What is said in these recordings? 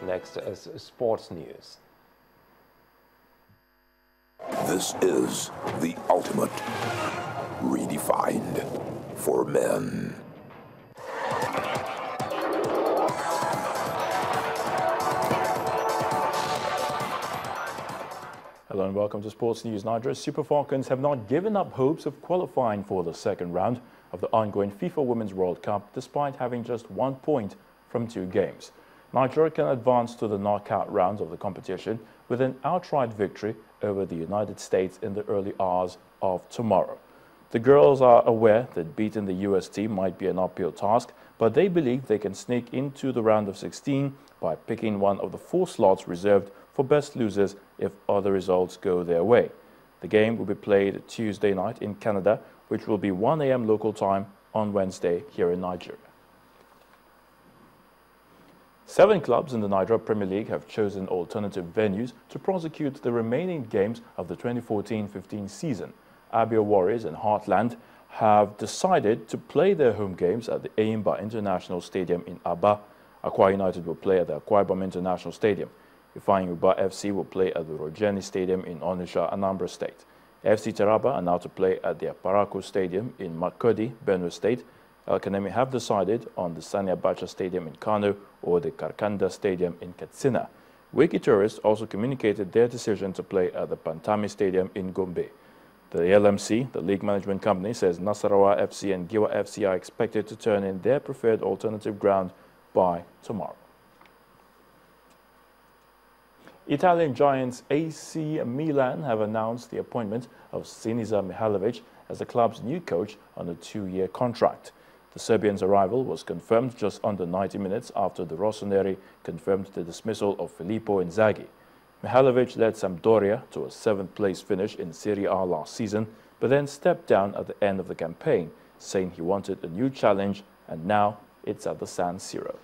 next as sports news. This is the ultimate redefined for men. Hello and welcome to Sports News. Nigeria's Super Falcons have not given up hopes of qualifying for the second round of the ongoing FIFA Women's World Cup despite having just 1 point from 2 games. Nigeria can advance to the knockout rounds of the competition with an outright victory over the United States in the early hours of tomorrow. The girls are aware that beating the US team might be an uphill task, but they believe they can sneak into the round of 16 by picking one of the 4 slots reserved for best losers if other results go their way. The game will be played Tuesday night in Canada, which will be 1 a.m. local time on Wednesday here in Nigeria. 7 clubs in the Nigeria Premier League have chosen alternative venues to prosecute the remaining games of the 2014-15 season. Abia Warriors and Heartland have decided to play their home games at the Eyimba International Stadium in Aba. Akwa United will play at the Akwa Ibom International Stadium. Ifeanyi Uba FC will play at the Rojeni Stadium in Onitsha, Anambra State. FC Taraba are now to play at the Aparako Stadium in Makurdi, Benue State. El Kanemi have decided on the Sani Abacha Stadium in Kano or the Karkanda Stadium in Katsina. Wiki Tourists also communicated their decision to play at the Pantami Stadium in Gombe. The LMC, the league management company, says Nasarawa FC and Giwa FC are expected to turn in their preferred alternative ground by tomorrow. Italian giants AC Milan have announced the appointment of Sinisa Mihajlovic as the club's new coach on a 2-year contract. The Serbian's arrival was confirmed just under 90 minutes after the Rossoneri confirmed the dismissal of Filippo Inzaghi. Mihajlovic led Sampdoria to a 7th-place finish in Serie A last season, but then stepped down at the end of the campaign, saying he wanted a new challenge, and now it's at the San Siro.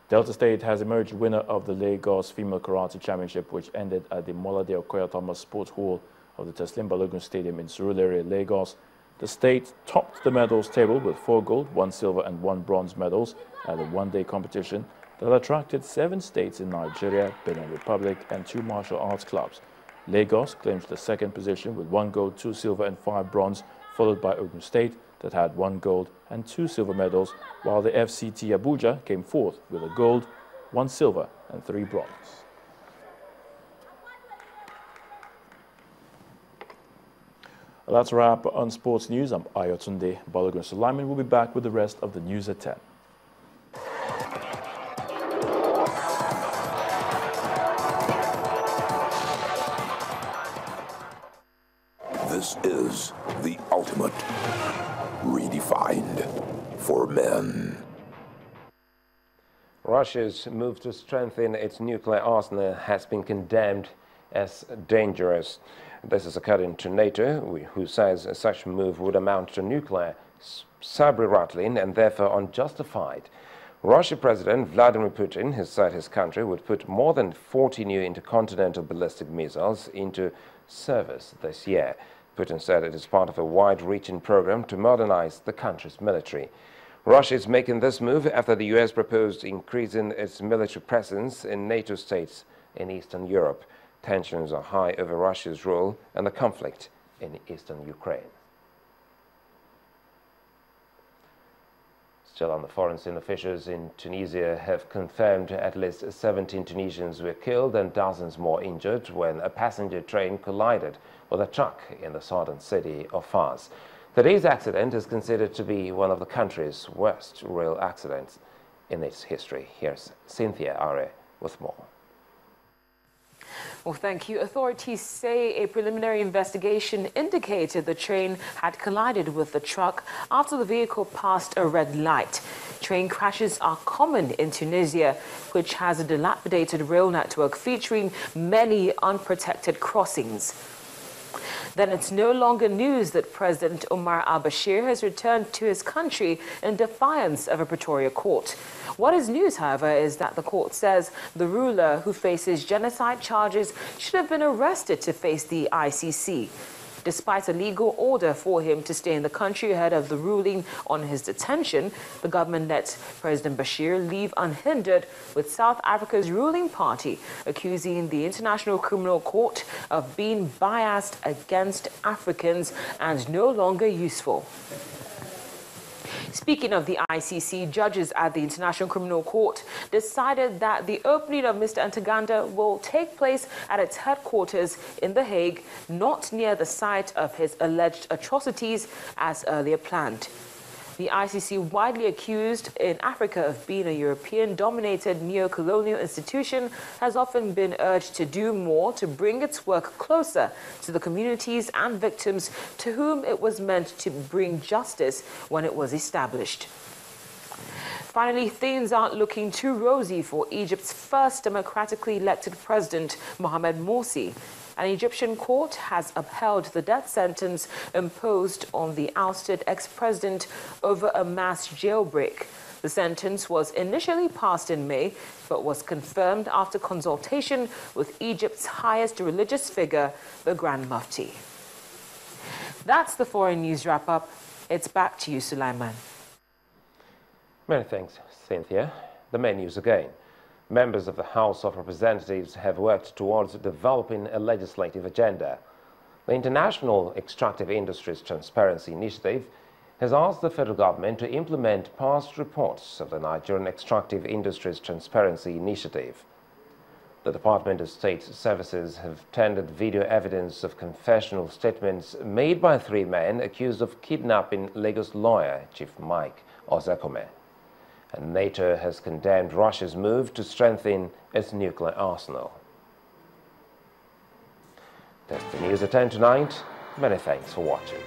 Delta State has emerged winner of the Lagos Female Karate Championship, which ended at the Molade Okoya Thomas Sports Hall of the Teslim Balogun Stadium in Surulere, Lagos. The state topped the medals table with 4 gold, 1 silver and 1 bronze medals at a one-day competition that attracted 7 states in Nigeria, Benin Republic and 2 martial arts clubs. Lagos claims the 2nd position with 1 gold, 2 silver and 5 bronze, followed by Ogun State that had 1 gold and 2 silver medals, while the FCT Abuja came 4th with a gold, 1 silver and 3 bronze. Well, that's a wrap on Sports News. I'm Ayotunde Balogun Sulaiman. We'll be back with the rest of the news at 10. This is the ultimate redefined for men. Russia's move to strengthen its nuclear arsenal has been condemned as dangerous. This is according to NATO, who says such a move would amount to nuclear sabre-rattling and therefore unjustified. Russian President Vladimir Putin has said his country would put more than 40 new intercontinental ballistic missiles into service this year. Putin said it is part of a wide-reaching program to modernize the country's military. Russia is making this move after the US proposed increasing its military presence in NATO states in Eastern Europe. Tensions are high over Russia's role and the conflict in eastern Ukraine. Still on the foreign scene, officials in Tunisia have confirmed at least 17 Tunisians were killed and dozens more injured when a passenger train collided with a truck in the southern city of Fars. Today's accident is considered to be one of the country's worst rail accidents in its history. Here's Cynthia Are with more. Well, thank you. Authorities say a preliminary investigation indicated the train had collided with the truck after the vehicle passed a red light. Train crashes are common in Tunisia, which has a dilapidated rail network featuring many unprotected crossings. Then it's no longer news that President Omar al-Bashir has returned to his country in defiance of a Pretoria court. What is news, however, is that the court says the ruler who faces genocide charges should have been arrested to face the ICC. Despite a legal order for him to stay in the country ahead of the ruling on his detention, the government let President Bashir leave unhindered, with South Africa's ruling party accusing the International Criminal Court of being biased against Africans and no longer useful. Speaking of the ICC, judges at the International Criminal Court decided that the opening of Mr. Ntaganda will take place at its headquarters in The Hague, not near the site of his alleged atrocities as earlier planned. The ICC, widely accused in Africa of being a European-dominated neo-colonial institution, has often been urged to do more to bring its work closer to the communities and victims to whom it was meant to bring justice when it was established. Finally, things aren't looking too rosy for Egypt's first democratically elected president, Mohamed Morsi. An Egyptian court has upheld the death sentence imposed on the ousted ex-president over a mass jailbreak. The sentence was initially passed in May, but was confirmed after consultation with Egypt's highest religious figure, the Grand Mufti. That's the foreign news wrap-up. It's back to you, Sulaiman. Many thanks, Cynthia. The main news again. Members of the House of Representatives have worked towards developing a legislative agenda. The International Extractive Industries Transparency Initiative has asked the federal government to implement past reports of the Nigerian Extractive Industries Transparency Initiative. The Department of State Services have tendered video evidence of confessional statements made by 3 men accused of kidnapping Lagos lawyer Chief Mike Ozekome. And NATO has condemned Russia's move to strengthen its nuclear arsenal. That's the news at 10 tonight. Many thanks for watching.